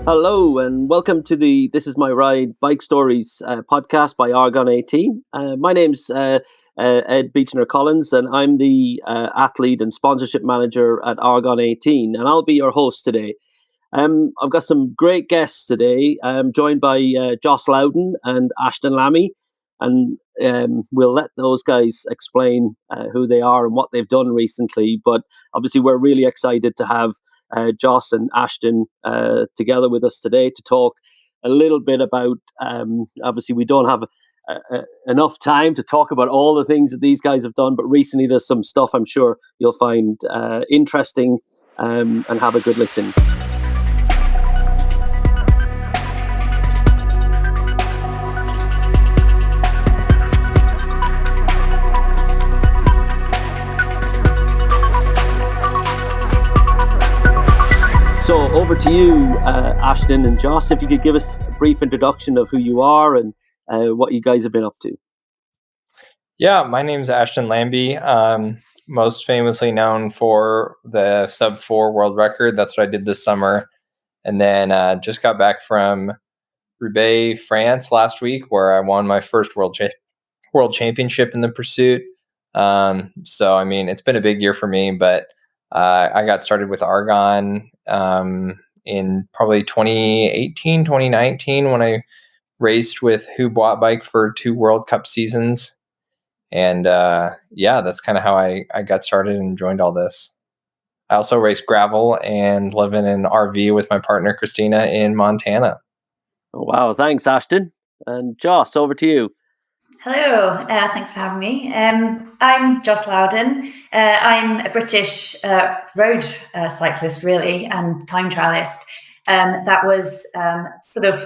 Hello and welcome to the This Is My Ride Bike Stories podcast by Argon 18. My name's Ed Beechner Collins, and I'm the athlete and sponsorship manager at Argon 18, and I'll be your host today. I've got some great guests today. I'm joined by Joss Lowden and Ashton Lambie, and we'll let those guys explain who they are and what they've done recently. But obviously, we're really excited to have Joss and Ashton together with us today to talk a little bit about. Obviously, we don't have enough time to talk about all the things that these guys have done, but recently there's some stuff I'm sure you'll find interesting and have a good listen. So over to you, Ashton and Joss, if you could give us a brief introduction of who you are and what you guys have been up to. Yeah, my name's Ashton Lambie. Most famously known for the sub 4 world record. That's what I did this summer. And then just got back from Roubaix, France last week, where I won my first world championship in the pursuit. So, I mean, it's been a big year for me, but I got started with Argon in probably 2018, 2019, when I raced with Who Bought Bike for 2 World Cup seasons. And that's kind of how I got started and joined all this. I also race gravel and live in an RV with my partner, Christina, in Montana. Oh, wow, thanks, Ashton. And Joss, over to you. Hello, thanks for having me. I'm Joss Lowden. I'm a British road cyclist, really, and time trialist. That was sort of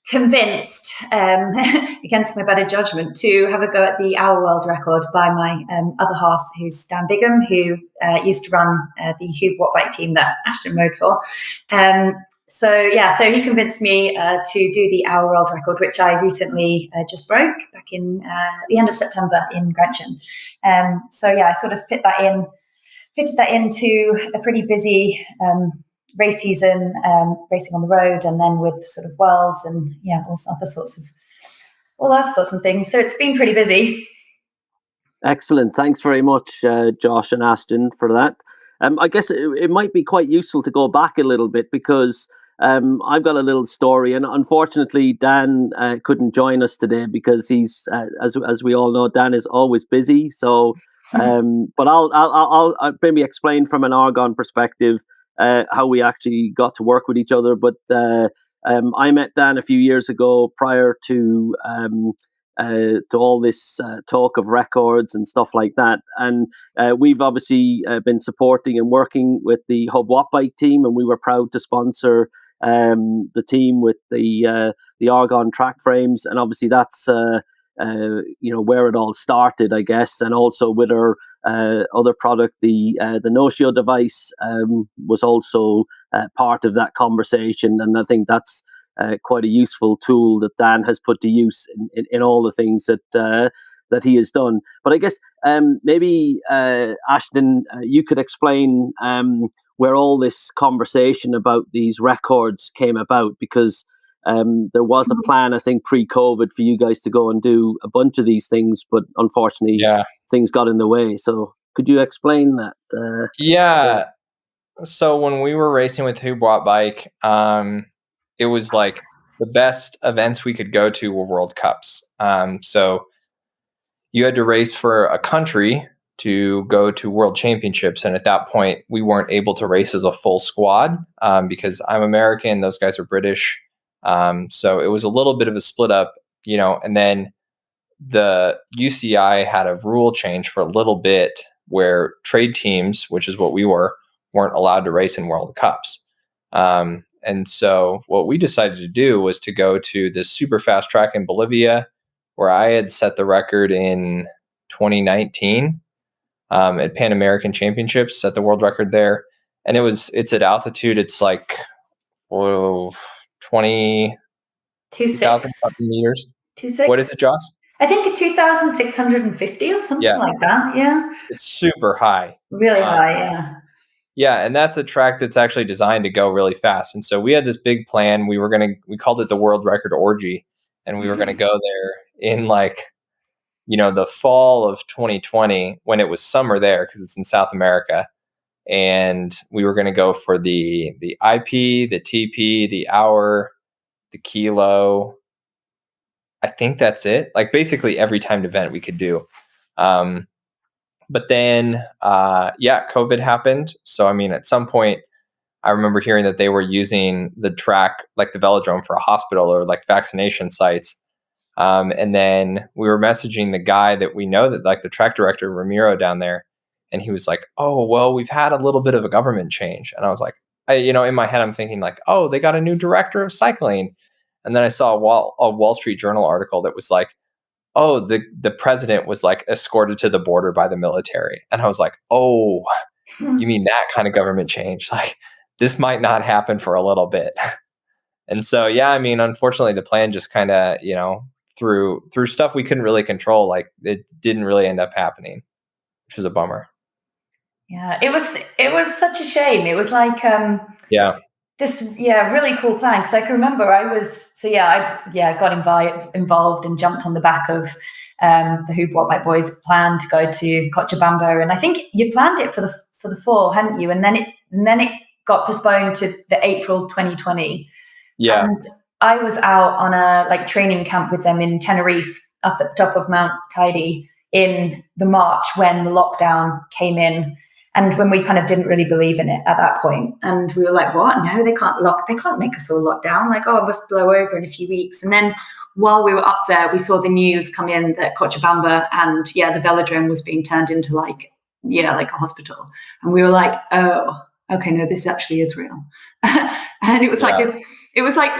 convinced, against my better judgment, to have a go at the hour world record by my other half, who's Dan Bigham, who used to run the Hugh Watt team that Ashton rode for. So he convinced me to do the hour world record, which I recently just broke back in the end of September in Grenchen. I sort of fitted that into a pretty busy race season, racing on the road, and then with sort of worlds and all sorts of things. So it's been pretty busy. Excellent. Thanks very much, Josh and Ashton, for that. I guess it might be quite useful to go back a little bit because I've got a little story, and unfortunately, Dan couldn't join us today because he's, as we all know, Dan is always busy. So, but I'll maybe explain from an Argon perspective how we actually got to work with each other. But I met Dan a few years ago prior to all this talk of records and stuff like that. And we've obviously been supporting and working with the Hub Watt Bike team, and we were proud to sponsor the team with the Argon track frames. And obviously that's where it all started, I guess. And also with our other product, the no-show device was also part of that conversation. And I think that's quite a useful tool that Dan has put to use in all the things that he has done. But I guess maybe Ashton, you could explain where all this conversation about these records came about, because there was a plan, I think, pre-COVID for you guys to go and do a bunch of these things, but unfortunately things got in the way. So could you explain that? So when we were racing with Who Bought Bike, it was like the best events we could go to were World Cups. So you had to race for a country to go to World Championships. And at that point, we weren't able to race as a full squad because I'm American, those guys are British. So it was a little bit of a split up, and then the UCI had a rule change for a little bit where trade teams, which is what we were, weren't allowed to race in World Cups. And so what we decided to do was to go to this super fast track in Bolivia, where I had set the record in 2019 at Pan American Championships, set the world record there. And it's at altitude. It's like 2,000 meters. 2,600. What is it, Joss? I think 2,650 or something like that. Yeah. It's super high. Really high, yeah. Yeah, and that's a track that's actually designed to go really fast. And so we had this big plan. We called it the World Record Orgy, and we were going to go there in like, the fall of 2020 when it was summer there because it's in South America. And we were going to go for the IP, the TP, the hour, the kilo. I think that's it. Like basically every timed event we could do. But then, COVID happened. So, I mean, at some point, I remember hearing that they were using the track, like the velodrome, for a hospital or like vaccination sites. And then we were messaging the guy that we know, that like the track director, Ramiro, down there. And he was like, oh, well, we've had a little bit of a government change. And I was like, in my head, I'm thinking like, oh, they got a new director of cycling. And then I saw a Wall Street Journal article that was like, oh, the president was like escorted to the border by the military. And I was like, oh, you mean that kind of government change? Like this might not happen for a little bit. And so, yeah, I mean, unfortunately, the plan just kind of, through stuff we couldn't really control, like it didn't really end up happening, which was a bummer. Yeah, it was such a shame. It was like, this really cool plan, because I can remember I got involved and jumped on the back of the Who Bought Bike Boys plan to go to Cochabamba, and I think you planned it for the fall, hadn't you? And then it got postponed to the April 2020. Yeah, and I was out on a training camp with them in Tenerife, up at the top of Mount Teide in the March when the lockdown came in. And when we kind of didn't really believe in it at that point, and we were like, "What? No, they can't make us all lock down. Like, it must blow over in a few weeks." And then while we were up there, we saw the news come in that Cochabamba and the velodrome was being turned into like a hospital, and we were like, "Oh, okay, no, this actually is real." And it was like this. It was like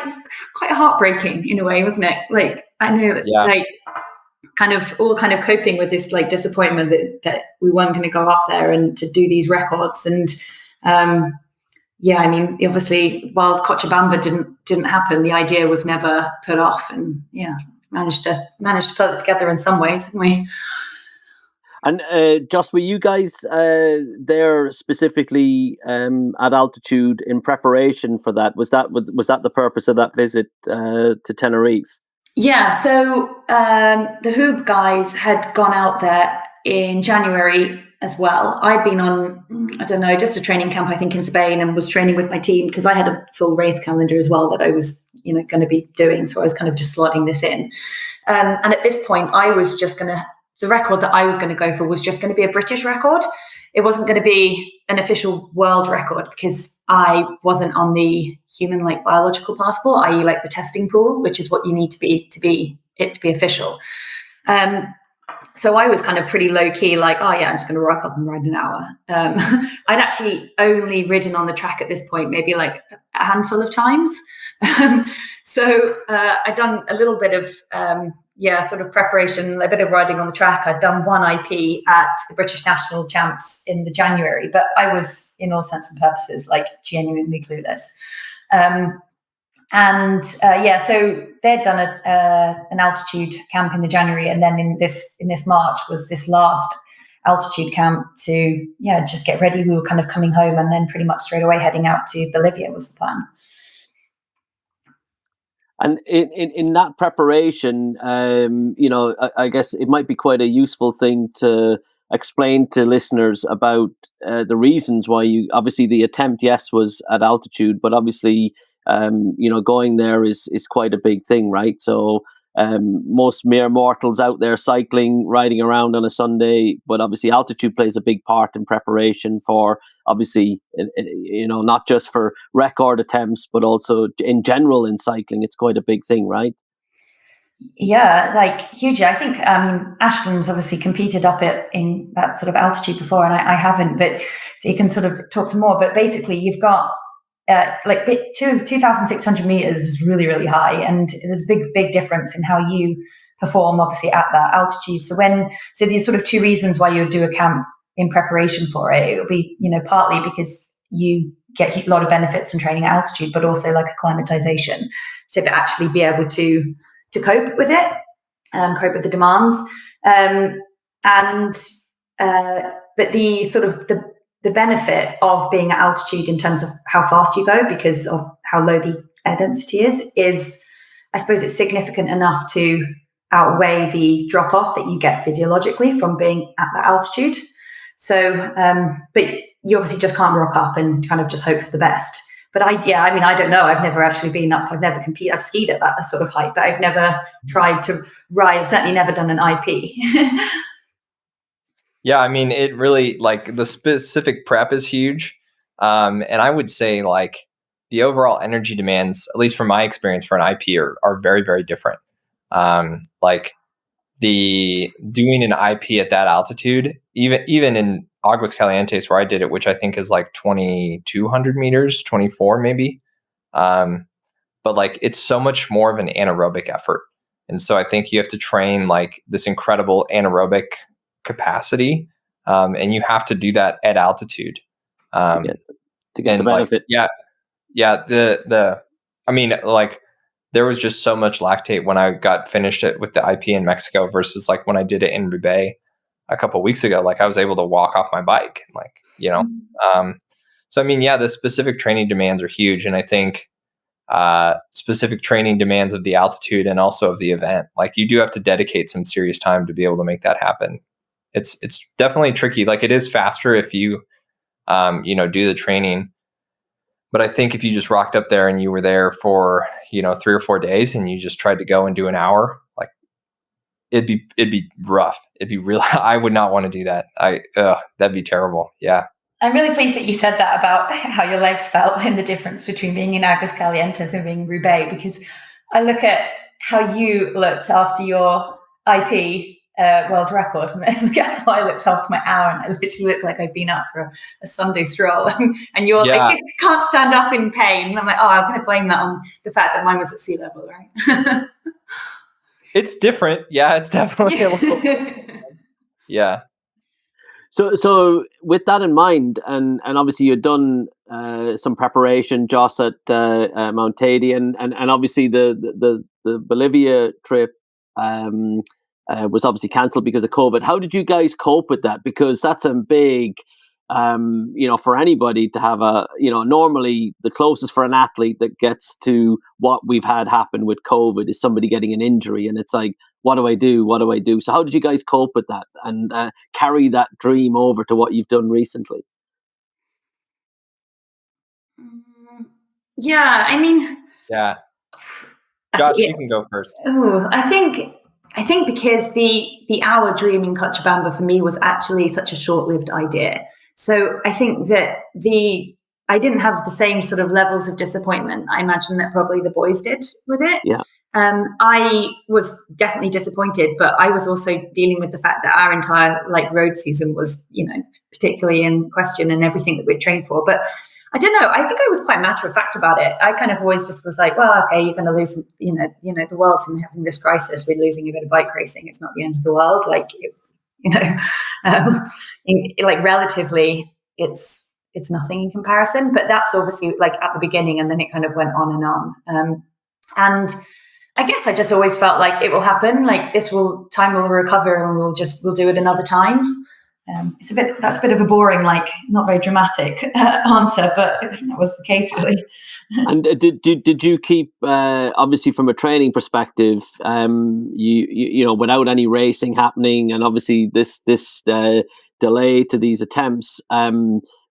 quite heartbreaking in a way, wasn't it? Like I know that kind of coping with this disappointment that we weren't going to go up there and to do these records. And I mean, obviously, while Cochabamba didn't happen, the idea was never put off, and managed to put it together in some ways, haven't we? And Joss, were you guys there specifically at altitude in preparation for that? Was that the purpose of that visit to Tenerife? Yeah, so the Hoob guys had gone out there in January as well. I'd been on, I don't know, just a training camp, I think, in Spain, and was training with my team because I had a full race calendar as well that I was, going to be doing. So I was kind of just slotting this in. And at this point, the record that I was going to go for was just going to be a British record. It wasn't going to be an official world record because I wasn't on the human biological passport, i.e. the testing pool, which is what you need to be official. So I was kind of pretty low key, I'm just going to rock up and ride an hour. I'd actually only ridden on the track at this point, maybe a handful of times. So I'd done a little bit of sort of preparation, a bit of riding on the track. I'd done one IP at the British National Champs in the January, but I was, in all sense and purposes, genuinely clueless. So they'd done an altitude camp in the January, and then in this March was this last altitude camp to just get ready. We were kind of coming home, and then pretty much straight away heading out to Bolivia was the plan. And in that preparation, I guess it might be quite a useful thing to explain to listeners about the reasons why obviously the attempt, yes, was at altitude, but obviously, going there is quite a big thing, right? So most mere mortals out there cycling, riding around on a Sunday, but obviously altitude plays a big part in preparation for, obviously, not just for record attempts, but also in general in cycling. It's quite a big thing, right? Yeah, hugely. I think, Ashton's obviously competed up in that sort of altitude before, and I haven't, but so you can sort of talk some more. But basically, you've got 2,600 meters is really, really high, and there's a big difference in how you perform, obviously, at that altitude. So there's sort of two reasons why you would do a camp in preparation for it. It would be, partly because you get a lot of benefits from training at altitude, but also acclimatization to actually be able to cope with it, cope with the demands. But the sort of the benefit of being at altitude in terms of how fast you go, because of how low the air density is, I suppose it's significant enough to outweigh the drop off that you get physiologically from being at that altitude. So, but you obviously just can't rock up and kind of just hope for the best. But I don't know. I've never actually been up. I've never competed. I've skied at that sort of height, but I've never tried to ride. I've certainly never done an IP. Yeah, I mean, it really, like, the specific prep is huge. And I would say, like, the overall energy demands, at least from my experience for an IP, are very, very different. Like, the doing an IP at that altitude, even in Aguas Calientes where I did it, which I think is like 2,200 meters, 24 maybe. But like, it's so much more of an anaerobic effort. And so I think you have to train like this incredible anaerobic capacity. And you have to do that at altitude. To get the benefit. Like, yeah. I mean, like, there was just so much lactate when I got finished it with the IP in Mexico versus like when I did it in Roubaix a couple of weeks ago. Like, I was able to walk off my bike, like, you know. So I mean, yeah, the specific training demands are huge, and I think specific training demands of the altitude and also of the event. Like, you do have to dedicate some serious time to be able to make that happen. It's definitely tricky. Like, it is faster if you do the training. But I think if you just rocked up there and you were there for, 3 or 4 days and you just tried to go and do an hour, like, it'd be rough. It'd be real. I would not want to do that. That'd be terrible. Yeah. I'm really pleased that you said that about how your legs felt and the difference between being in Aguas Calientes and being in Roubaix, because I look at how you looked after your IP world record, and then look at how I looked after my hour, and I literally looked like I'd been out for a Sunday stroll. And you're like, can't stand up in pain. And I'm like, I'm going to blame that on the fact that mine was at sea level, right? It's different. Yeah, it's definitely a little. Yeah. So with that in mind, and obviously you'd done some preparation, Joss, at Mount Tady, and obviously the Bolivia trip was obviously cancelled because of COVID. How did you guys cope with that? Because that's a big, for anybody to have normally the closest for an athlete that gets to what we've had happen with COVID is somebody getting an injury, and it's like, what do I do? What do I do? So how did you guys cope with that and carry that dream over to what you've done recently? Yeah, I mean... Yeah. Josh, you can go first. I think because the hour dream in Cochabamba for me was actually such a short-lived idea. So I think that I didn't have the same sort of levels of disappointment I imagine that probably the boys did with it. Yeah. I was definitely disappointed, but I was also dealing with the fact that our entire road season was, particularly in question and everything that we'd trained for. But I don't know. I think I was quite matter of fact about it. I kind of always just was like, well, okay, you're going to lose, the world's having this crisis. We're losing a bit of bike racing. It's not the end of the world. Relatively, it's nothing in comparison. But that's obviously at the beginning, and then it kind of went on and on. And I guess I just always felt like it will happen. Like, time will recover, and we'll do it another time. That's a bit of a boring, not very dramatic answer, but I think that was the case, really. And did you keep, obviously from a training perspective, you without any racing happening, and obviously this delay to these attempts,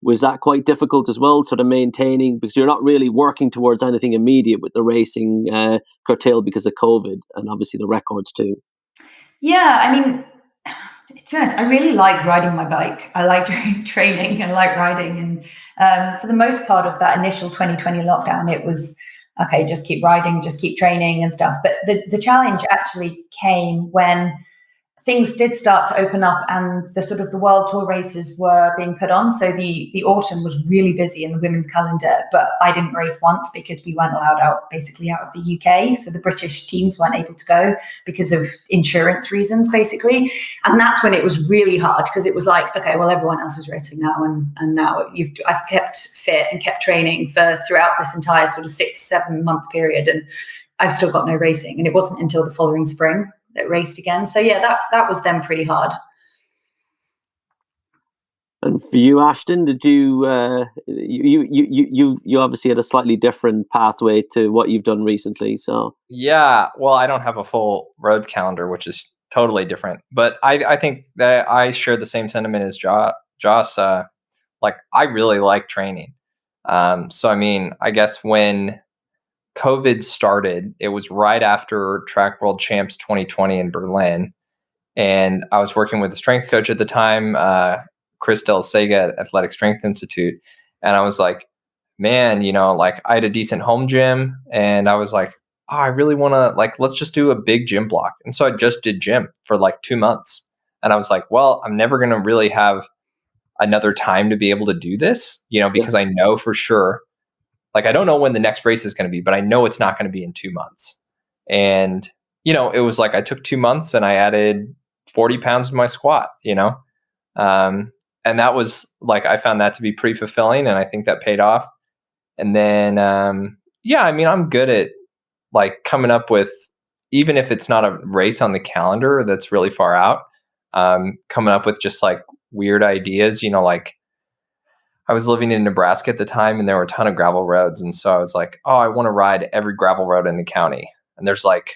was that quite difficult as well, sort of maintaining, because you're not really working towards anything immediate with the racing curtailed because of COVID, and obviously the records too? Yeah, I mean, to be honest, I really like riding my bike. I like doing training and like riding. And for the most part of that initial 2020 lockdown, it was, okay, just keep riding, just keep training and stuff. But the challenge actually came when things did start to open up and the World Tour races were being put on. So the autumn was really busy in the women's calendar, but I didn't race once because we weren't allowed out of the UK. So the British teams weren't able to go because of insurance reasons, basically. And that's when it was really hard, because it was like, okay, well, everyone else is racing now. And now I've kept fit and kept training throughout this entire sort of 6-7 month period. And I've still got no racing. And it wasn't until the following spring that raced again. So yeah, that was then pretty hard. And for you, Ashton, did you you obviously had a slightly different pathway to what you've done recently? So Yeah, well, I don't have a full road calendar, which is totally different. But I think that I share the same sentiment as Joss. Like, I really like training. So, I mean, I guess when COVID started, it was right after Track World Champs 2020 in Berlin. And I was working with a strength coach at the time, Chris Del Sega at Athletic Strength Institute. And I was like, man, like, I had a decent home gym, and I was like, oh, I really want to, like, let's just do a big gym block. And so I just did gym for like 2 months. And I was like, well, I'm never going to really have another time to be able to do this, because I know for sure, like, I don't know when the next race is going to be, but I know it's not going to be in 2 months. And, it was like, I took 2 months and I added 40 pounds to my squat, and that was like, I found that to be pretty fulfilling, and I think that paid off. And then, I mean, I'm good at like coming up with, even if it's not a race on the calendar that's really far out, coming up with just like weird ideas, like, I was living in Nebraska at the time, and there were a ton of gravel roads. And so I was like, oh, I want to ride every gravel road in the county. And there's like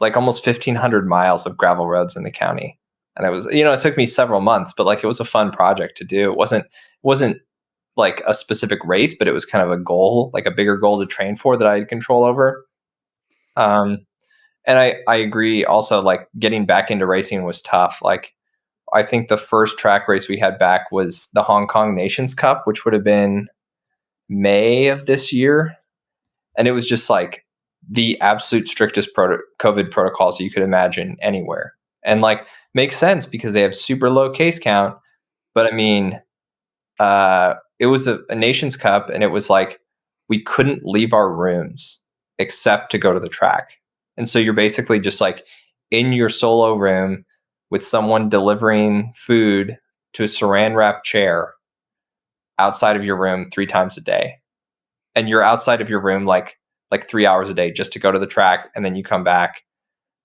almost 1,500 miles of gravel roads in the county. And it was, it took me several months, but like, it was a fun project to do. It wasn't like a specific race, but it was kind of a goal, like a bigger goal to train for that I had control over. And I agree also, like, getting back into racing was tough. Like, I think the first track race we had back was the Hong Kong Nations Cup, which would have been May of this year. And it was just like the absolute strictest COVID protocols you could imagine anywhere. And like, makes sense because they have super low case count. But I mean, it was a Nations Cup, and it was like, we couldn't leave our rooms except to go to the track. And so you're basically just like in your solo room with someone delivering food to a saran wrap chair outside of your room 3 times a day. And you're outside of your room like 3 hours a day just to go to the track. And then you come back.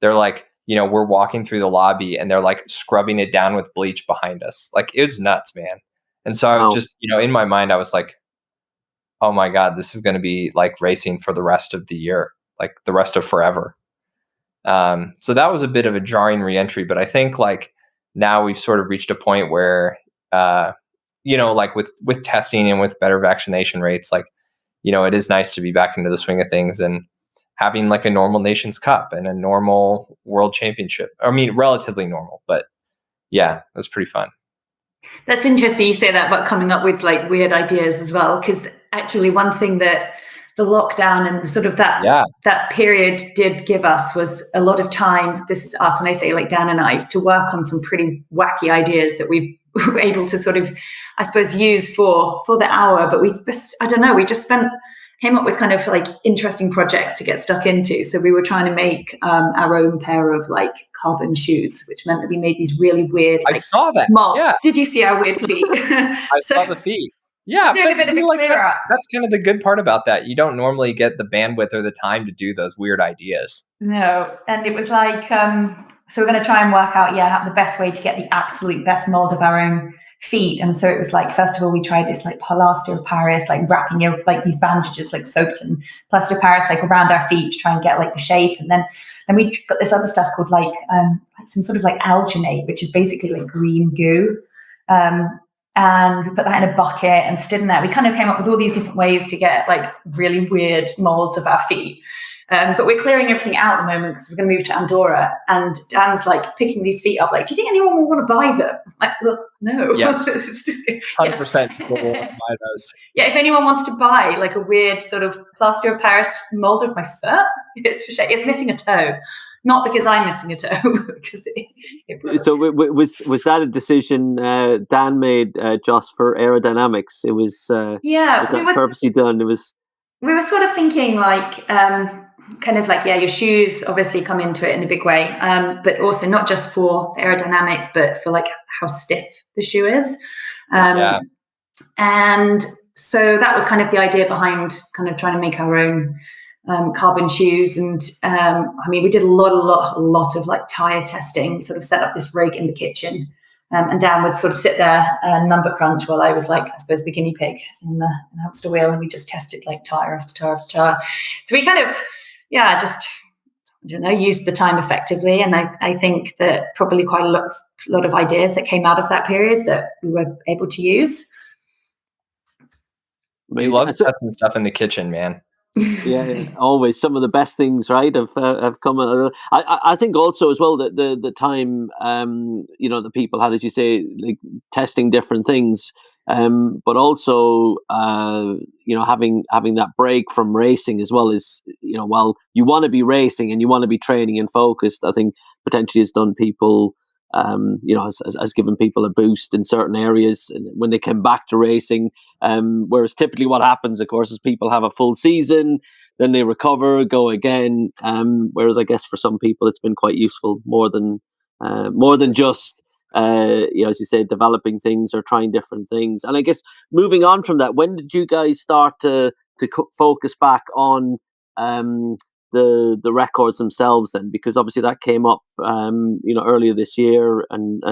They're like, we're walking through the lobby, and they're like scrubbing it down with bleach behind us. Like, it was nuts, man. And so I was just, in my mind, I was like, oh my God, this is going to be like racing for the rest of the year, like the rest of forever. So that was a bit of a jarring reentry, but I think like now we've sort of reached a point where, like with testing and with better vaccination rates, like, it is nice to be back into the swing of things and having like a normal Nations Cup and a normal World Championship. I mean, relatively normal, but yeah, it was pretty fun. That's interesting you say that about coming up with like weird ideas as well, because actually one thing that the lockdown and sort of that period did give us was a lot of time. This is us when I say like Dan and I, to work on some pretty wacky ideas that we were able to sort of, I suppose, use for the hour. But we just came up with kind of like interesting projects to get stuck into. So we were trying to make our own pair of like carbon shoes, which meant that we made these really weird. I saw that. Yeah. Did you see our weird feet? I saw the feet. Yeah, but that's kind of the good part about that. You don't normally get the bandwidth or the time to do those weird ideas. No, and it was like, so we're going to try and work out, the best way to get the absolute best mold of our own feet. And so it was like, first of all, we tried this like plaster of Paris, like wrapping like these bandages like soaked in plaster of Paris like around our feet to try and get like the shape. And then we got this other stuff called like some sort of like alginate, which is basically like green goo. And we put that in a bucket and stood in there. We kind of came up with all these different ways to get like really weird molds of our feet. But we're clearing everything out at the moment because we're going to move to Andorra. And Dan's like picking these feet up. Like, do you think anyone will want to buy them? I'm like, well, no. Yes. 100% people will want to buy those. Yeah, if anyone wants to buy like a weird sort of plaster of Paris mold of my foot, it's for sure. It's missing a toe. Not because I'm missing a toe. Because so was that a decision Dan made just for aerodynamics? It was purposely done? It was. We were sort of thinking like kind of like your shoes obviously come into it in a big way, but also not just for the aerodynamics, but for like how stiff the shoe is. And so that was kind of the idea behind kind of trying to make our own carbon shoes. And I mean, we did a lot of like tire testing, sort of set up this rig in the kitchen And Dan would sort of sit there and number crunch while I was like, I suppose, the guinea pig in the hamster wheel, and we just tested like tire after tire after tire. So we kind of, just, I don't know, used the time effectively. And I think that probably quite a lot of ideas that came out of that period that we were able to use. We love testing stuff in the kitchen, man. Yeah, always some of the best things, right, have come out of it. I think also as well that the time the people had, as you say, like testing different things, but also having that break from racing as well is, while you want to be racing and you want to be training and focused, I think potentially has done people has given people a boost in certain areas when they come back to racing. Whereas typically what happens, of course, is people have a full season, then they recover, go again. Whereas I guess for some people it's been quite useful more than just as you say, developing things or trying different things. And I guess moving on from that, when did you guys start to focus back on the records themselves then? Because obviously that came up earlier this year and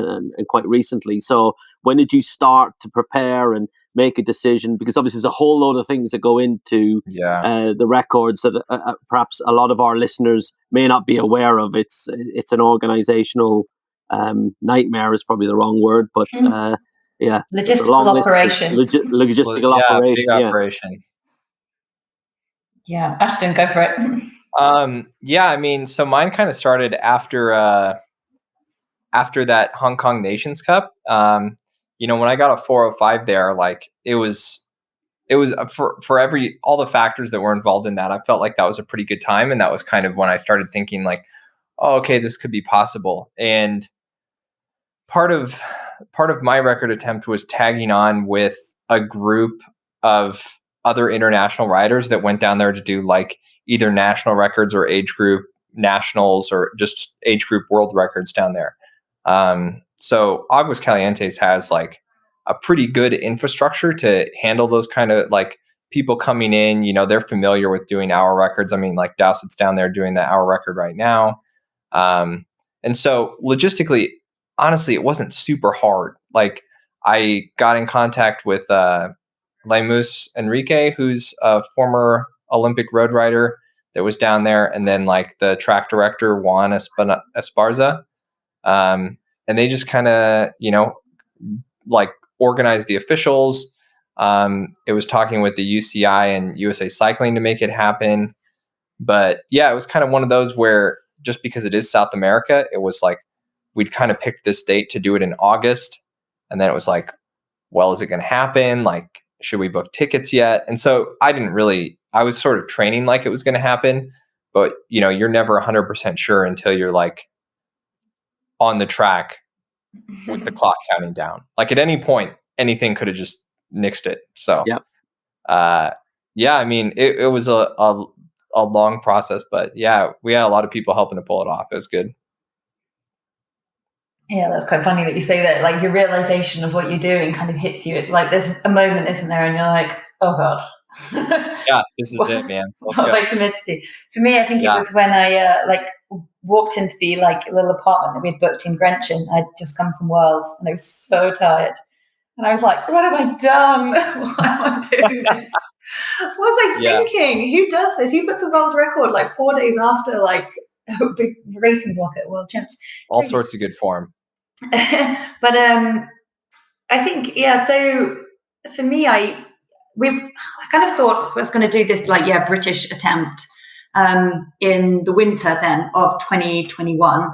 quite recently. So when did you start to prepare and make a decision? Because obviously there's a whole load of things that go into the records that perhaps a lot of our listeners may not be aware of. It's an organizational nightmare is probably the wrong word, but logistical operation. Logistical operation. Big operation. Yeah, Ashton, go for it. I mean, so mine kind of started after that Hong Kong Nations Cup. When I got a 4:05 there, like it was for all the factors that were involved in that, I felt like that was a pretty good time. And that was kind of when I started thinking like, oh, okay, this could be possible. And part of my record attempt was tagging on with a group of other international riders that went down there to do like either national records or age group nationals or just age group world records down there. So Aguas Calientes has like a pretty good infrastructure to handle those kind of like people coming in, they're familiar with doing hour records. I mean, like Dowsett's down there doing the hour record right now. And so logistically, honestly, it wasn't super hard. Like I got in contact with Lemus Enrique, who's a former Olympic road rider that was down there, and then like the track director Juan Esparza, and they just kind of like organized the officials. It was talking with the UCI and USA Cycling to make it happen, but it was kind of one of those where just because it is South America, it was like we'd kind of picked this date to do it in August, and then it was like, well, is it going to happen? Like, should we book tickets yet? And so I was sort of training like it was going to happen, but you're never 100% sure until you're like on the track with the clock counting down. Like at any point, anything could have just nixed it. So, I mean, it was a long process, but we had a lot of people helping to pull it off. It was good. Yeah, that's quite funny that you say that. Like your realization of what you're doing kind of hits you. Like there's a moment, isn't there? And you're like, oh God. This is it, man. What have I committed to? For me, I think it was when I walked into the little apartment that we'd booked in Grenchen. I'd just come from Worlds and I was so tired. And I was like, what have I done? Why am I doing this? What was I thinking? Who does this? Who puts a world record like 4 days after like a big racing block at World Champs? All sorts of good form. But I think, so for me, I kind of thought I was going to do this British attempt in the winter then of 2021.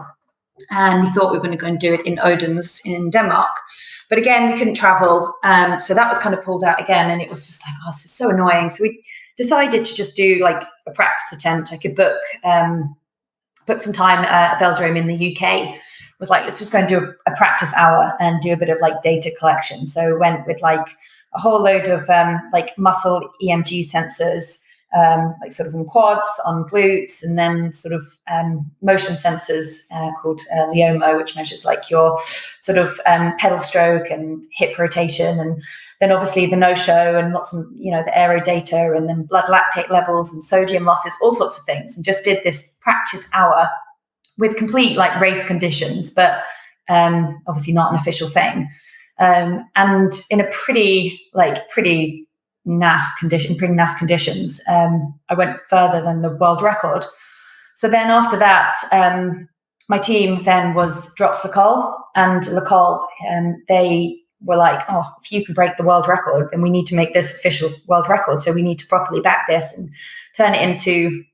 And we thought we were going to go and do it in Odense in Denmark. But again, we couldn't travel. So that was kind of pulled out again. And it was just like, oh, this is so annoying. So we decided to just do like a practice attempt. I could book some time at Velodrome in the UK. Was like, let's just go and do a practice hour and do a bit of like data collection. So we went with like a whole load of like muscle EMG sensors, like sort of on quads, on glutes, and then sort of motion sensors called Leomo, which measures like your sort of pedal stroke and hip rotation, and then obviously the no-show and lots of, the aero data, and then blood lactate levels and sodium losses, all sorts of things, and just did this practice hour with complete like race conditions, but obviously not an official thing. And in a pretty naff conditions, I went further than the world record. So then after that, my team then was Drops Lacole, and Lacole, they were like, oh, if you can break the world record, then we need to make this official world record. So we need to properly back this and turn it into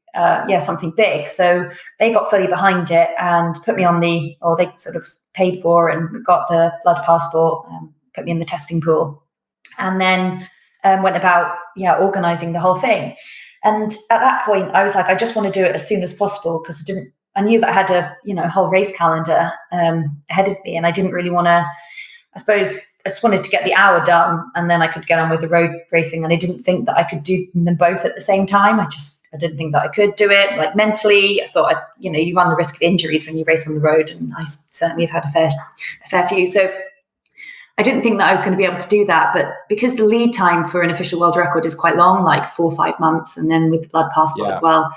something big. So they got fully behind it and put me on they sort of paid for and got the blood passport, put me in the testing pool, and then went about organizing the whole thing. And at that point, I was like, I just want to do it as soon as possible, because I knew that I had a whole race calendar ahead of me, and I didn't really want to. I suppose I just wanted to get the hour done, and then I could get on with the road racing. And I didn't think that I could do them both at the same time. I didn't think that I could do it. Like mentally, I thought, you run the risk of injuries when you race on the road, and I certainly have had a fair few. So I didn't think that I was going to be able to do that. But because the lead time for an official world record is quite long, like 4 or 5 months, and then with the blood passport as well,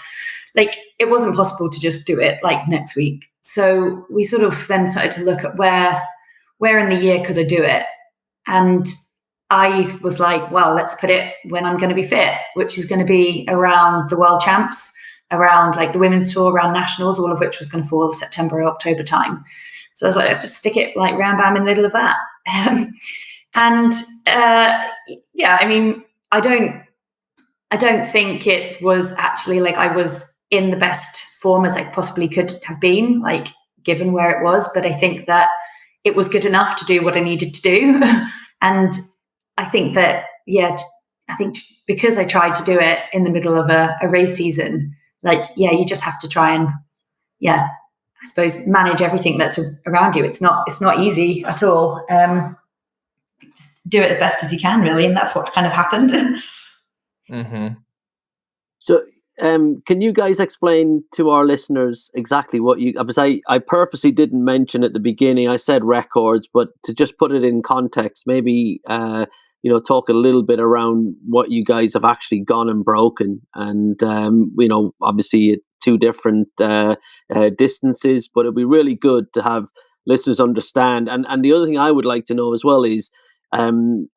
like it wasn't possible to just do it like next week. So we sort of then started to look at where in the year could I do it? And I was like, well, let's put it when I'm going to be fit, which is going to be around the world champs, around like the women's tour, around nationals, all of which was going to fall September or October time. So I was like, let's just stick it like round bam in the middle of that. I don't think it was actually like I was in the best form as I possibly could have been, like given where it was. But I think that it was good enough to do what I needed to do. And I think that, because I tried to do it in the middle of a race season, you just have to try and, I suppose, manage everything that's around you. It's not easy at all. Just do it as best as you can, really. And that's what kind of happened. Mm-hmm. So, can you guys explain to our listeners exactly what because I purposely didn't mention at the beginning, I said records, but to just put it in context, maybe, talk a little bit around what you guys have actually gone and broken. And, obviously 2 different distances, but it'd be really good to have listeners understand. And the other thing I would like to know as well is, and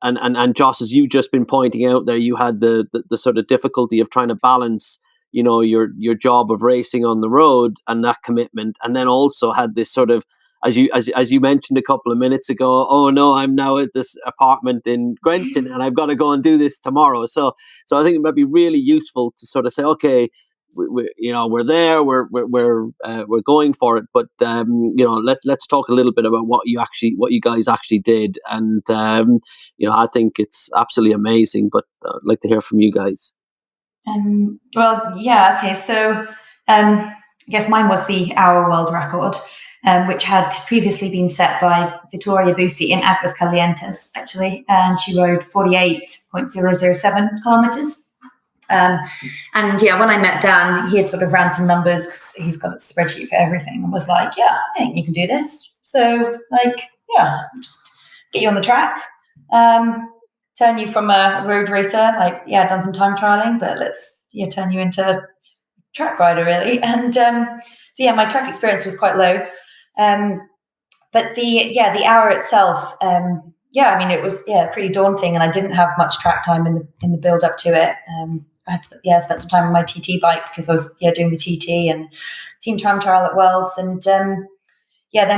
Joss, as you've just been pointing out there, you had the sort of difficulty of trying to balance, your job of racing on the road and that commitment, and then also had this sort of, as you mentioned a couple of minutes ago, oh no, I'm now at this apartment in Grenton and I've got to go and do this tomorrow. So I think it might be really useful to sort of say, okay, we're there, we're going for it, but let's talk a little bit about what you guys actually did, and I think it's absolutely amazing. But I'd like to hear from you guys. Okay. So I guess mine was the hour world record, which had previously been set by Vittoria Busi in Aguas Calientes, actually, and she rode 48.007 kilometers. When I met Dan, he had sort of ran some numbers, 'cause he's got a spreadsheet for everything, and was like, I think you can do this. So just get you on the track, turn you from a road racer, done some time trialing, but let's turn you into track rider, really. And my track experience was quite low, but the hour itself, it was pretty daunting, and I didn't have much track time in the build up to it. I had to, spent some time on my TT bike because I was doing the TT and team time trial at Worlds, and then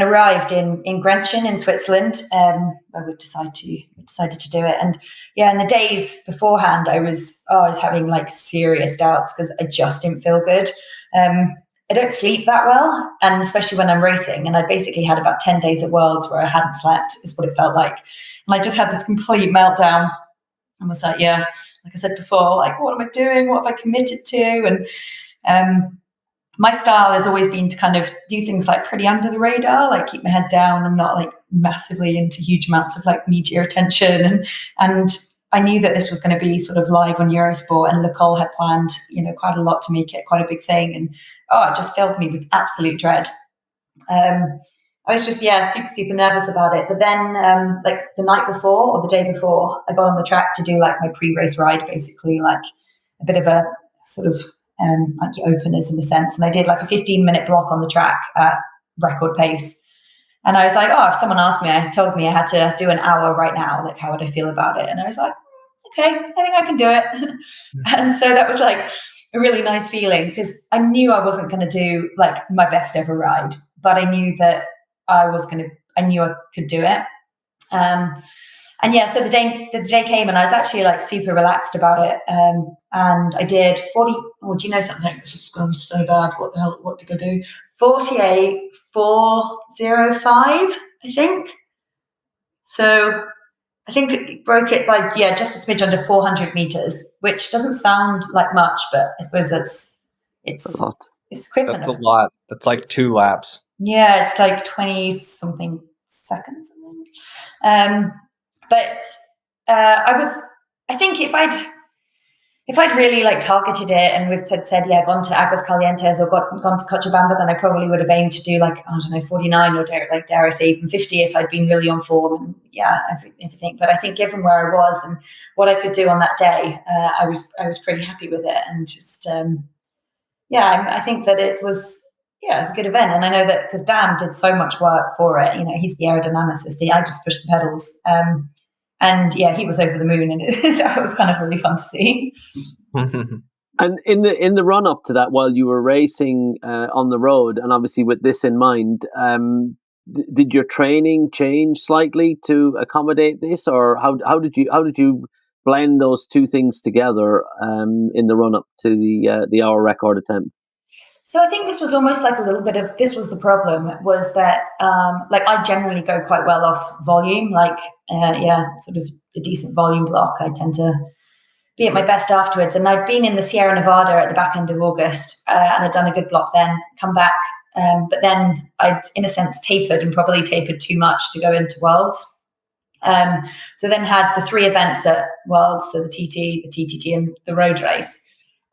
arrived in Grenchen in Switzerland, where we decided to do it. And in the days beforehand, I was having like serious doubts because I just didn't feel good. I don't sleep that well, and especially when I'm racing. And I basically had about 10 days at Worlds where I hadn't slept, is what it felt like. And I just had this complete meltdown and was like, like I said before, like, what am I doing? What have I committed to? And my style has always been to kind of do things like pretty under the radar, like keep my head down and not like massively into huge amounts of like media attention. And I knew that this was going to be sort of live on Eurosport, and Lacole had planned, quite a lot to make it quite a big thing. And it just filled me with absolute dread. I was just, super, super nervous about it. But then like the night before or the day before, I got on the track to do like my pre-race ride, basically like a bit of a sort of like openers in a sense. And I did like a 15-minute block on the track at record pace. And I was like, oh, if someone told me I had to do an hour right now, like, how would I feel about it? And I was like, okay, I think I can do it. And so that was like a really nice feeling, because I knew I wasn't going to do like my best ever ride, but I knew that I knew I could do it. And yeah, so the day came, and I was actually like super relaxed about it. And I did 40. Oh, do you know something? This is going to be so bad. What the hell? What did I do? 48,405, I think. So I think it broke it by just a smidge under 400 meters, which doesn't sound like much, but I suppose it's a lot. It's equivalent. That's a lot. That's like 2 laps. Yeah, it's like 20 something seconds. But I think if I'd really like targeted it and we've said gone to Aguas Calientes or gone to Cochabamba, then I probably would have aimed to do like, I don't know, 49 or dare I say even 50 if I'd been really on form and everything. But I think given where I was and what I could do on that day, I was pretty happy with it, and just I think that it was a good event. And I know that because Dan did so much work for it. You know, he's the aerodynamicist. I just pushed the pedals. And he was over the moon, and that was kind of really fun to see. And in the run up to that, while you were racing on the road, and obviously with this in mind, did your training change slightly to accommodate this, or how did you blend those two things together in the run up to the hour record attempt? So I think this was almost like a little bit of, this was the problem, was that like I generally go quite well off volume, like sort of a decent volume block. I tend to be at my best afterwards. And I'd been in the Sierra Nevada at the back end of August and I'd done a good block then, come back. But then I'd, in a sense, tapered, and probably tapered too much to go into Worlds. So then had the 3 events at Worlds, so the TT, the TTT, and the road race.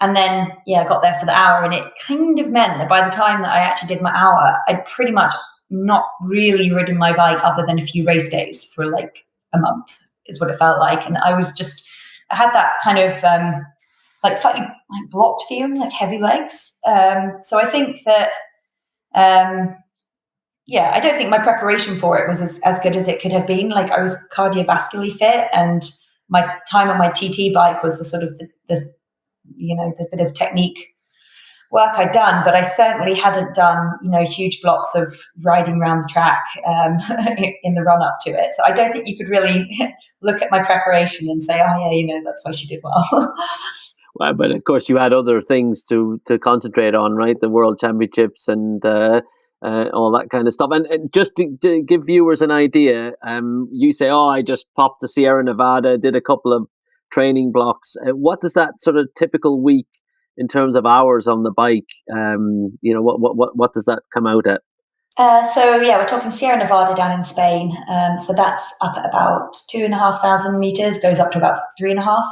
And then, I got there for the hour, and it kind of meant that by the time that I actually did my hour, I'd pretty much not really ridden my bike other than a few race days for like a month, is what it felt like. And I had that kind of like slightly like blocked feeling, like heavy legs. So I think that, I don't think my preparation for it was as good as it could have been. Like I was cardiovascularly fit, and my time on my TT bike was the sort of the bit of technique work I'd done, but I certainly hadn't done, huge blocks of riding around the track in the run up to it. So I don't think you could really look at my preparation and say, that's why she did well. Well, but of course you had other things to concentrate on, right? The World Championships and all that kind of stuff. And just to give viewers an idea, you say, I just popped to Sierra Nevada, did a couple of training blocks. What does that sort of typical week in terms of hours on the bike, what does that come out at? We're talking Sierra Nevada down in Spain. So that's up at about 2,500 meters, goes up to about 3.5.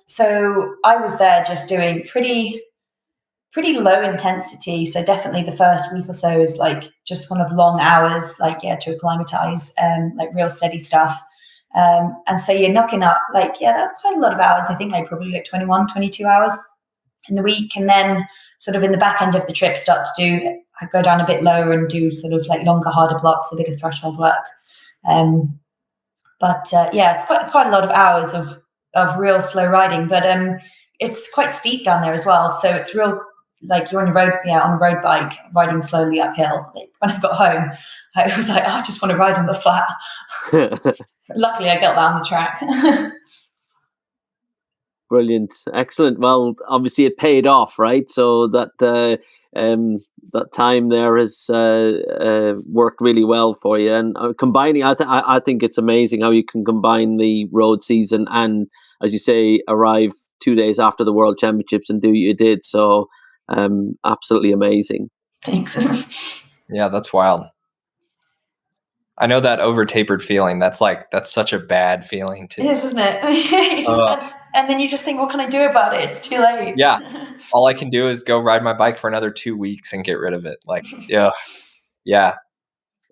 So I was there just doing pretty low intensity. So definitely the first week or so is like just kind of long hours, to acclimatize, like real steady stuff. And so you're knocking up that's quite a lot of hours. I think probably like 21, 22 hours in the week. And then sort of in the back end of the trip I go down a bit lower and do sort of like longer, harder blocks, a bit of threshold work. It's quite a lot of hours of real slow riding, but it's quite steep down there as well. So it's real, like you're on a road bike riding slowly uphill. Like when I got home, I was like, I just want to ride on the flat. Luckily, I got that on the track. Brilliant, excellent. Well, obviously, it paid off, right? So that time there has worked really well for you. And combining, I think it's amazing how you can combine the road season and, as you say, arrive 2 days after the World Championships and do what you did. So, absolutely amazing. Thanks. Yeah, that's wild. I know that over tapered feeling. That's such a bad feeling too. It is, isn't it? And then you just think, what can I do about it? It's too late. Yeah. All I can do is go ride my bike for another 2 weeks and get rid of it. Yeah.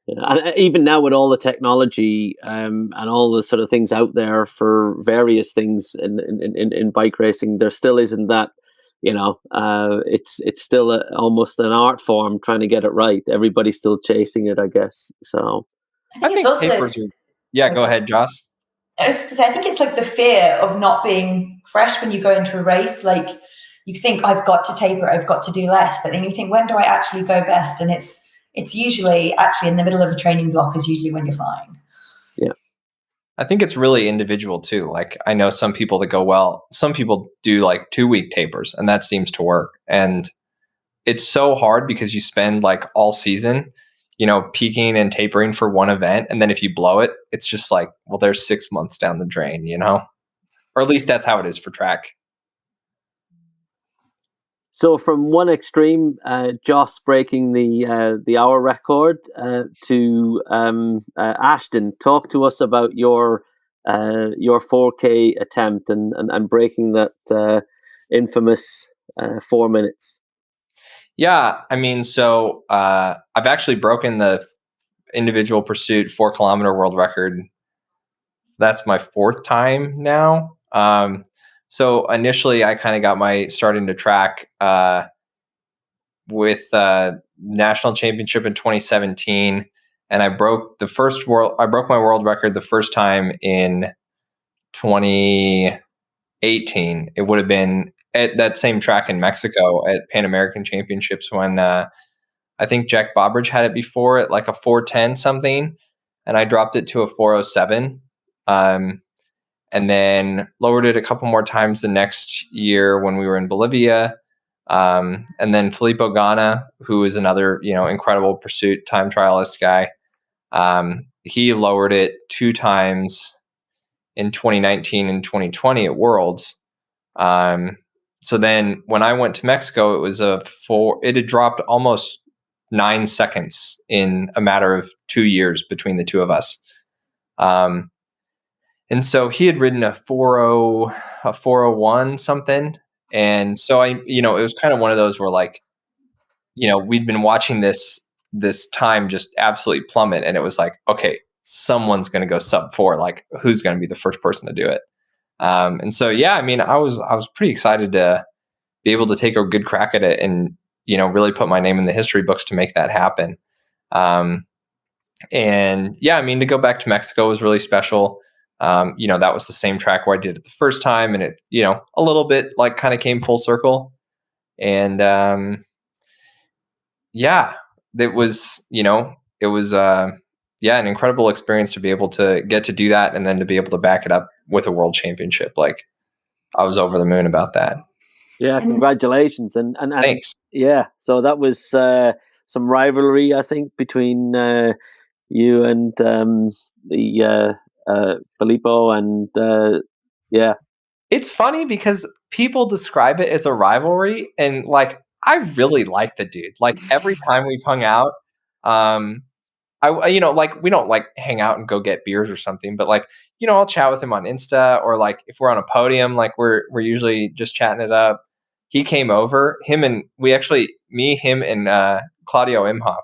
And even now with all the technology and all the sort of things out there for various things in bike racing, there still isn't that it's still almost an art form trying to get it right. Everybody's still chasing it, I guess. So I think it's tapers are. Yeah, go ahead, Joss. I was going to say, I think it's like the fear of not being fresh when you go into a race. Like you think, I've got to taper, I've got to do less, but then you think, when do I actually go best? And it's usually actually in the middle of a training block is usually when you're flying. Yeah. I think it's really individual too. Like I know some people that go well, some people do like 2-week tapers and that seems to work. And it's so hard because you spend like all season, peaking and tapering for one event. And then if you blow it, it's just like, well, there's 6 months down the drain, or at least that's how it is for track. So from one extreme, Joss breaking the hour record, to Ashton, talk to us about your 4K attempt and breaking that infamous 4 minutes. Yeah, I mean, so I've actually broken the individual pursuit 4-kilometer world record. That's my 4th time now. So initially, I kind of got my start into track with national championship in 2017, and I broke my world record the first time in 2018. It would have been at that same track in Mexico at Pan American Championships when I think Jack Bobridge had it before at like a 4:10 something, and I dropped it to a 4:07. And then lowered it a couple more times the next year when we were in Bolivia. And then Filippo Ganna, who is another, incredible pursuit time trialist guy. He lowered it 2 times in 2019 and 2020 at Worlds. So then when I went to Mexico, it was it had dropped almost 9 seconds in a matter of 2 years between the two of us. And so he had ridden a 401 something. And so it was kind of one of those where like, we'd been watching this time just absolutely plummet. And it was like, okay, someone's going to go sub 4. Like who's going to be the first person to do it? And so, yeah, I mean, I was pretty excited to be able to take a good crack at it and, really put my name in the history books to make that happen. And yeah, I mean, to go back to Mexico was really special. That was the same track where I did it the first time, and it, a little bit like kind of came full circle. And yeah, it was, an incredible experience to be able to get to do that, and then to be able to back it up with a world championship. Like I was over the moon about that. Yeah, congratulations, and thanks. Yeah, so that was some rivalry, I think, between you and Filippo, and yeah. It's funny because people describe it as a rivalry, and like I really like the dude. Like every time we've hung out, like we don't like hang out and go get beers or something, but like, I'll chat with him on Insta, or like if we're on a podium, like we're usually just chatting it up. He came over, him and Claudio Imhoff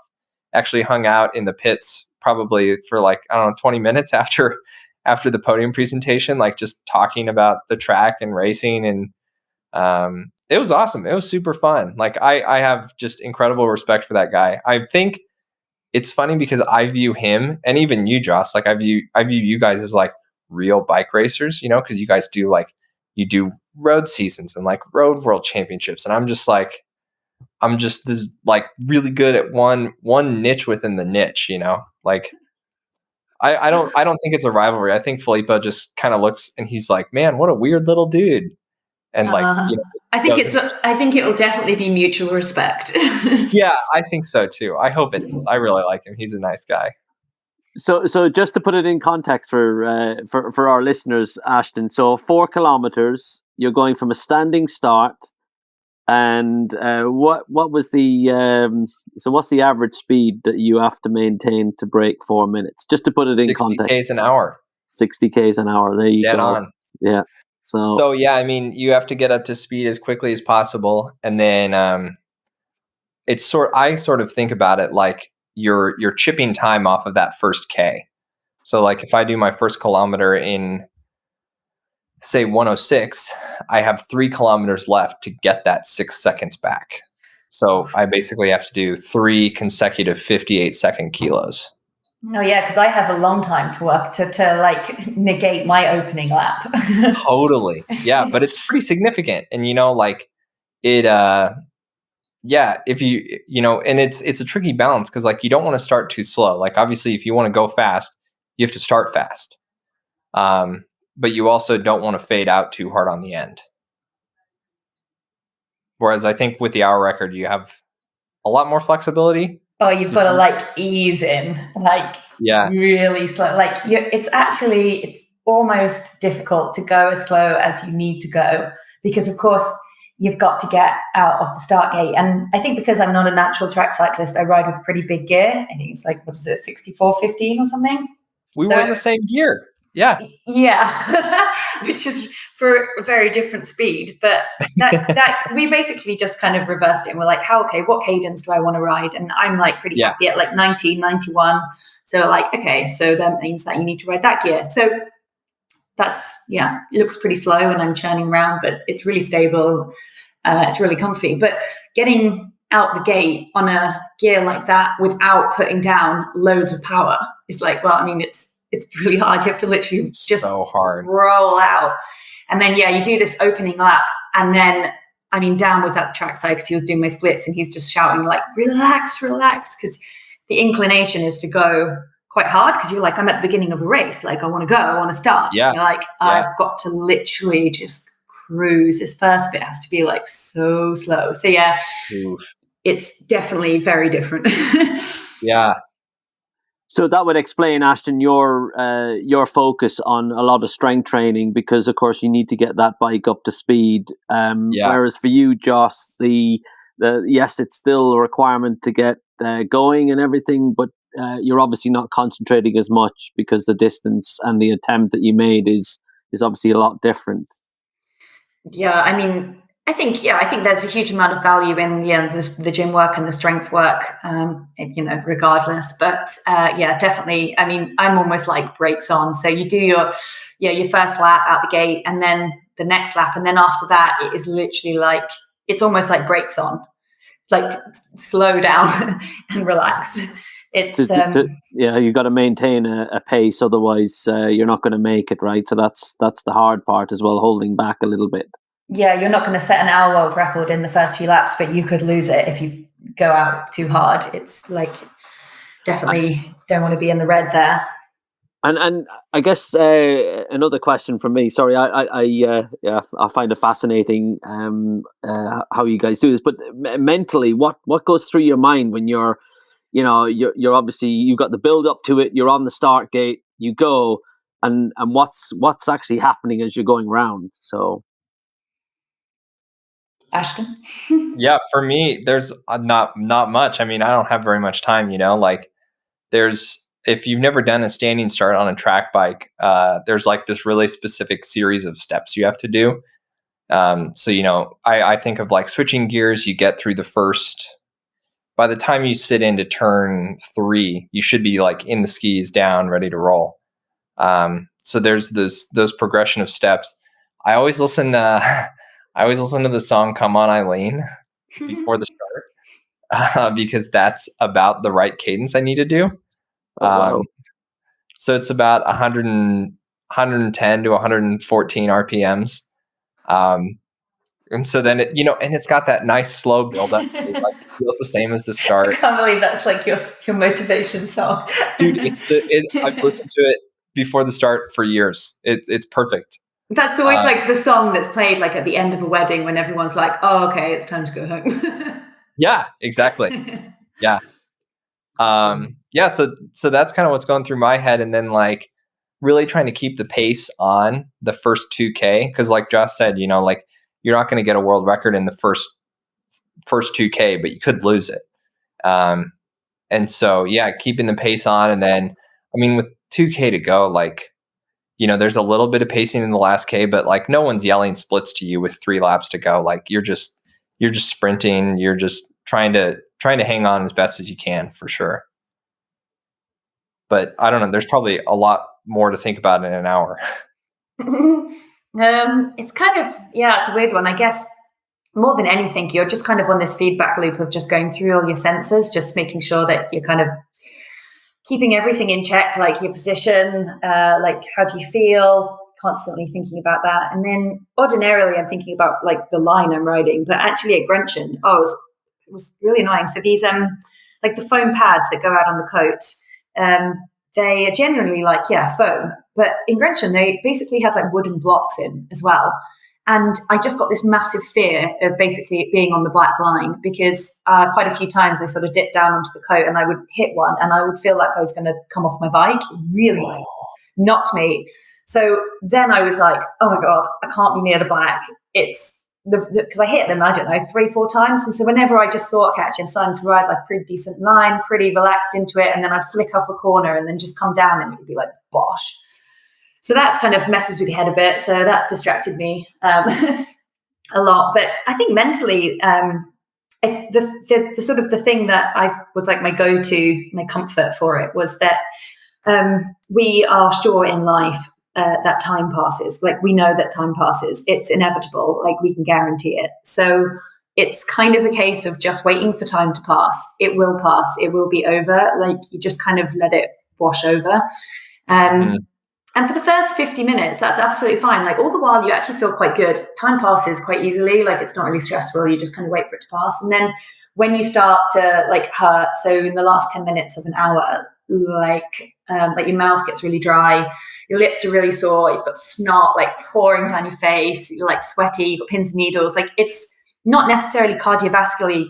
actually hung out in the pits probably for like, I don't know, 20 minutes after the podium presentation, like just talking about the track and racing. And it was awesome. It was super fun. Like I have just incredible respect for that guy. I think it's funny because I view him, and even you, Joss, like I view you guys as like real bike racers, because you guys do like, you do road seasons and like road world championships. And I'm just this like really good at one niche within the niche, like I don't think it's a rivalry. I think Filippo just kind of looks and he's like, man, what a weird little dude. And like, I think it will definitely be mutual respect. Yeah, I think so too. I hope it is. I really like him. He's a nice guy. So just to put it in context for our listeners, Ashton. So 4 kilometers, you're going from a standing start, and what was the what's the average speed that you have to maintain to break 4 minutes? Just to put it in context. 60 k's an hour. 60 k's an hour. There you go. Dead on. Yeah. So yeah, I mean, you have to get up to speed as quickly as possible, and then I sort of think about it like you're chipping time off of that first K. So like if I do my first kilometer in say 106, I have 3 kilometers left to get that 6 seconds back. So I basically have to do 3 consecutive 58-second kilos. Oh yeah, because I have a long time to work to like negate my opening lap. Totally. Yeah, but it's pretty significant. And like it if you and it's a tricky balance, because like you don't want to start too slow. Like obviously if you want to go fast, you have to start fast. But you also don't want to fade out too hard on the end. Whereas I think with the hour record, you have a lot more flexibility. Oh, you've got to like ease in, like really slow. Like it's almost difficult to go as slow as you need to go, because of course you've got to get out of the start gate. And I think because I'm not a natural track cyclist, I ride with pretty big gear. I think it's like, what is it, 64-15 or something? We were in the same gear. Yeah. Yeah. Which is for a very different speed. But that we basically just kind of reversed it. And we're like, what cadence do I want to ride? And I'm like pretty happy at like 90, 91. So like, okay, so that means that you need to ride that gear. So that's, it looks pretty slow and I'm churning around, but it's really stable. It's really comfy. But getting out the gate on a gear like that without putting down loads of power is like, well, I mean, it's really hard. You have to literally just so hard roll out. And then, you do this opening lap. And then, I mean, Dan was at the trackside because he was doing my splits and he's just shouting like, relax, because the inclination is to go quite hard, because you're like, I'm at the beginning of a race. Like, I want to go, I want to start. Yeah. You're like, I've got to literally just cruise. This first bit has to be like so slow. So it's definitely very different. Yeah. So that would explain, Ashton, your focus on a lot of strength training, because of course you need to get that bike up to speed. Whereas for you, Joss, yes, it's still a requirement to get going and everything, but you're obviously not concentrating as much because the distance and the attempt that you made is obviously a lot different. Yeah, I mean, I think there's a huge amount of value in the gym work and the strength work, regardless. But definitely. I mean, I'm almost like brakes on. So you do your first lap out the gate, and then the next lap, and then after that, it is literally like it's almost like brakes on, like slow down and relax. It's you got to maintain a pace, otherwise you're not going to make it, right? So that's the hard part as well, holding back a little bit. Yeah, you're not going to set an hour world record in the first few laps, but you could lose it if you go out too hard. It's like definitely don't want to be in the red there. And I guess another question from me. Sorry, I find it fascinating how you guys do this. But mentally, what goes through your mind when you're obviously you've got the build up to it. You're on the start gate. You go, and what's actually happening as you're going round. So. Ashton? Yeah, for me, there's not much. I mean, I don't have very much time, like if you've never done a standing start on a track bike, there's like this really specific series of steps you have to do. So, I think of like switching gears, you get through by the time you sit into turn 3, you should be like in the skis down, ready to roll. So there's those progression of steps. I always listen to the song "Come On, Eileen" before the start, because that's about the right cadence I need to do. Wow. So it's about 110 to 114 RPMs. And so then and it's got that nice slow build up. So it feels the same as the start. I can't believe that's like your motivation song. Dude, I've listened to it before the start for years. It's perfect. That's always like the song that's played like at the end of a wedding when everyone's like, oh, okay, it's time to go home. Yeah, exactly. Yeah. So that's kind of what's going through my head. And then like really trying to keep the pace on the first 2K. Cause like Josh said, like you're not going to get a world record in the first 2K, but you could lose it. And so, keeping the pace on. And then, I mean, with 2K to go, like, there's a little bit of pacing in the last K, but like no one's yelling splits to you with 3 laps to go. Like you're just sprinting. You're just trying to hang on as best as you can, for sure. But I don't know. There's probably a lot more to think about in an hour. It's kind of, it's a weird one. I guess more than anything, you're just kind of on this feedback loop of just going through all your senses, just making sure that you're kind of keeping everything in check, like your position, like how do you feel, constantly thinking about that. And then ordinarily I'm thinking about like the line I'm riding, but actually at Grenchen, it was really annoying. So these like the foam pads that go out on the coat, they are generally like foam, but in Grenchen they basically had like wooden blocks in as well. And I just got this massive fear of basically being on the black line, because quite a few times I sort of dipped down onto the coat and I would hit one and I would feel like I was going to come off my bike. It really knocked me. So then I was like, oh my God, I can't be near the black. It's because I hit them, I don't know, 3-4 times. And so whenever I just thought, okay, actually I'm starting to ride like a pretty decent line, pretty relaxed into it, and then I'd flick off a corner and then just come down and it would be like, bosh. So that's kind of messes with your head a bit. So that distracted me a lot. But I think mentally, the sort of the thing that I was like my go-to, my comfort for it was that we are sure in life that time passes. Like we know that time passes. It's inevitable. Like we can guarantee it. So it's kind of a case of just waiting for time to pass. It will pass. It will be over. Like you just kind of let it wash over. And for the first 50 minutes, that's absolutely fine. Like all the while you actually feel quite good. Time passes quite easily. Like it's not really stressful. You just kind of wait for it to pass. And then when you start to like hurt, so in the last 10 minutes of an hour, like your mouth gets really dry, your lips are really sore, you've got snot like pouring down your face, you're like sweaty, you've got pins and needles. Like it's not necessarily cardiovascularly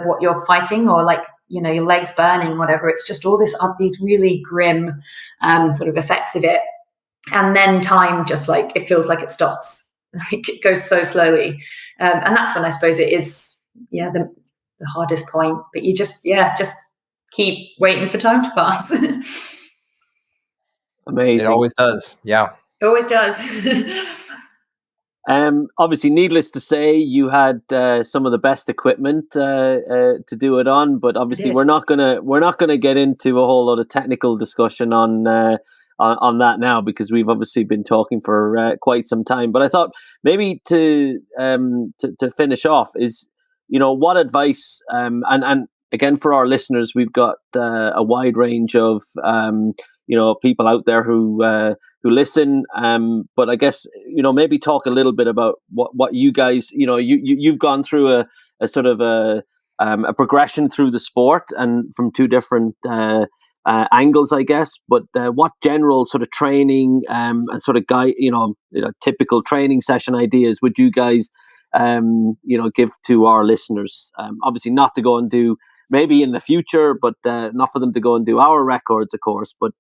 what you're fighting, or like, you know, your legs burning, whatever. It's just all these really grim sort of effects of it. And then time just like, it feels like it stops. Like it goes so slowly. And that's when I suppose it is, the hardest point. But you just keep waiting for time to pass. Amazing. It always does. Yeah. It always does. Obviously, needless to say, you had some of the best equipment to do it on. But obviously, we're not gonna get into a whole lot of technical discussion on that now, because we've obviously been talking for quite some time. But I thought maybe to finish off is, you know, what advice and again for our listeners, we've got a wide range of people out there who listen. But I guess, you know, maybe talk a little bit about what you guys, you know, you've gone through a sort of a progression through the sport, and from two different angles, I guess. But what general sort of training and sort of guide, typical training session ideas would you guys give to our listeners? Obviously, not to go and do maybe in the future, but not for them to go and do our records, of course. But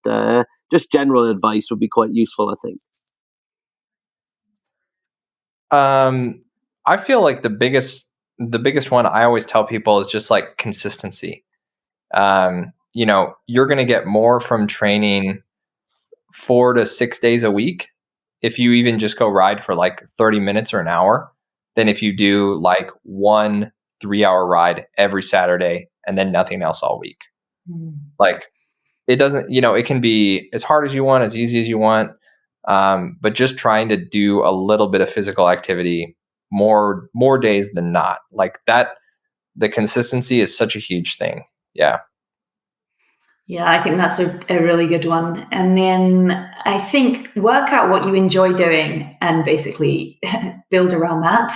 just general advice would be quite useful, I think. I feel like the biggest one I always tell people is just like consistency. You're going to get more from training 4 to 6 days a week if you even just go ride for like 30 minutes or an hour than if you do like 1 3-hour ride every Saturday and then nothing else all week. Like it doesn't, it can be as hard as you want, as easy as you want. But just trying to do a little bit of physical activity more days than not, like that, the consistency is such a huge thing. Yeah. Yeah, I think that's a really good one. And then I think work out what you enjoy doing and basically build around that.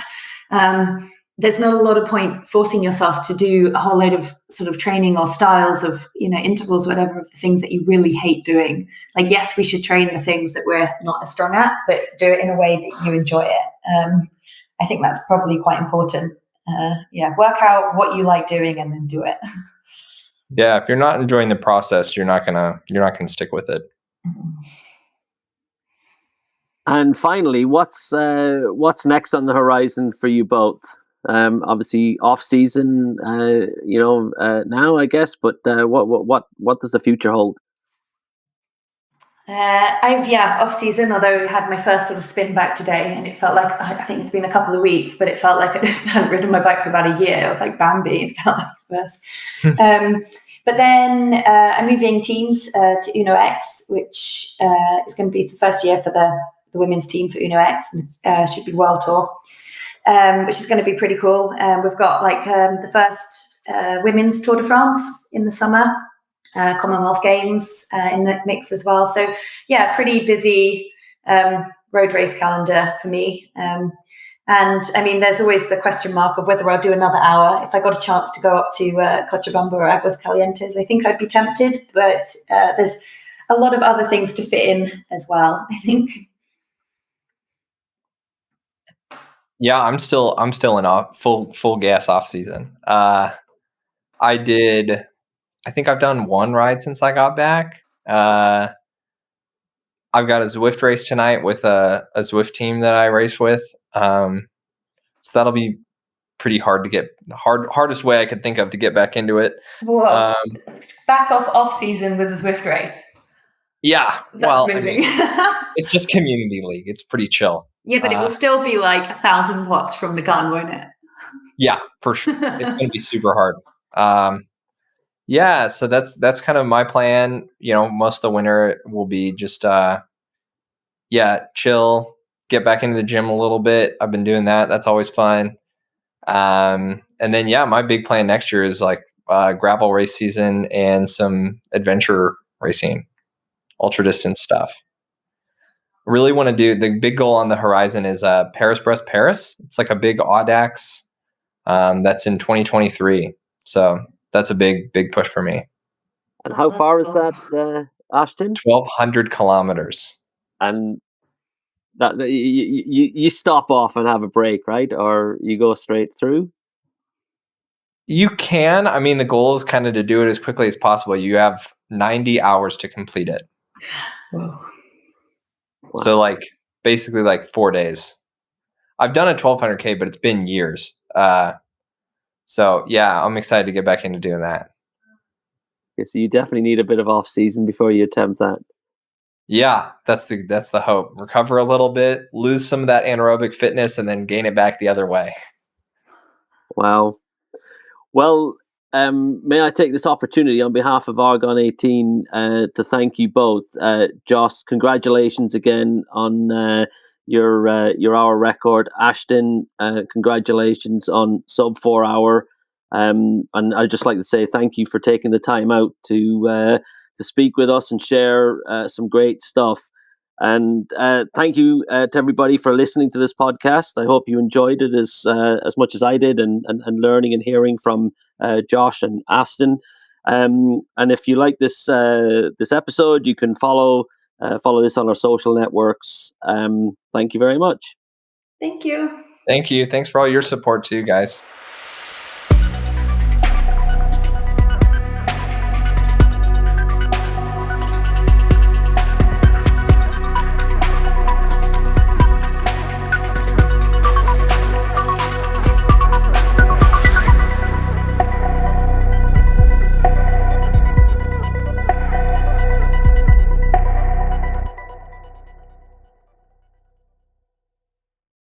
There's not a lot of point forcing yourself to do a whole load of sort of training or styles of, intervals, whatever, of the things that you really hate doing. Like, yes, we should train the things that we're not as strong at, but do it in a way that you enjoy it. I think that's probably quite important. Work out what you like doing and then do it. Yeah, if you're not enjoying the process, you're not gonna stick with it. And finally, what's next on the horizon for you both? Obviously, off season, now I guess. But what does the future hold? Off season. Although I had my first sort of spin back today, and it felt like I think it's been a couple of weeks, but it felt like I hadn't ridden my bike for about a year. I was like Bambi. It felt like first. But then I'm moving teams to Uno X, which is going to be the first year for the the women's team for Uno X, should be World Tour, which is going to be pretty cool. We've got the first women's Tour de France in the summer, Commonwealth Games in the mix as well. So yeah, pretty busy road race calendar for me. And I mean, there's always the question mark of whether I'll do another hour. If I got a chance to go up to Cochabamba or Aguas Calientes, I think I'd be tempted, but there's a lot of other things to fit in as well, I think. Yeah, I'm still in full gas off season. I think I've done one ride since I got back. I've got a Zwift race tonight with a Zwift team that I race with. So that'll be pretty hard to get. Hardest way I could think of to get back into it. Whoa, back off season with a Zwift race. Yeah, that's amazing. I mean, it's just community league. It's pretty chill. Yeah, but it will still be 1,000 watts from the gun, won't it? Yeah, for sure. It's going to be super hard. Yeah, so that's kind of my plan. Most of the winter will be just chill, get back into the gym a little bit. I've been doing that. That's always fun. And then my big plan next year is gravel race season and some adventure racing, ultra distance stuff. Really want to do, the big goal on the horizon is Paris-Brest Paris. It's like a big Audax that's in 2023. So that's a big push for me. And how far is that, Ashton? 1,200 kilometers. And that you stop off and have a break, right? Or you go straight through? You can. I mean, the goal is kind of to do it as quickly as possible. You have 90 hours to complete it. Whoa. Wow. So basically 4 days. I've done a 1,200K, but it's been years. So yeah, I'm excited to get back into doing that. Okay, so you definitely need a bit of off season before you attempt that. Yeah, that's the hope. Recover a little bit, lose some of that anaerobic fitness, and then gain it back the other way. Wow. Well, may I take this opportunity on behalf of Argon 18 to thank you both. Joss, congratulations again on your hour record. Ashton, congratulations on sub 4 hour. And I'd just like to say thank you for taking the time out to speak with us and share some great stuff. And thank you to everybody for listening to this podcast. I hope you enjoyed it as much as I did, and learning and hearing from Josh and Ashton. And if you like this episode, you can follow this on our social networks. Thank you very much. Thank you. Thank you. Thanks for all your support too, guys.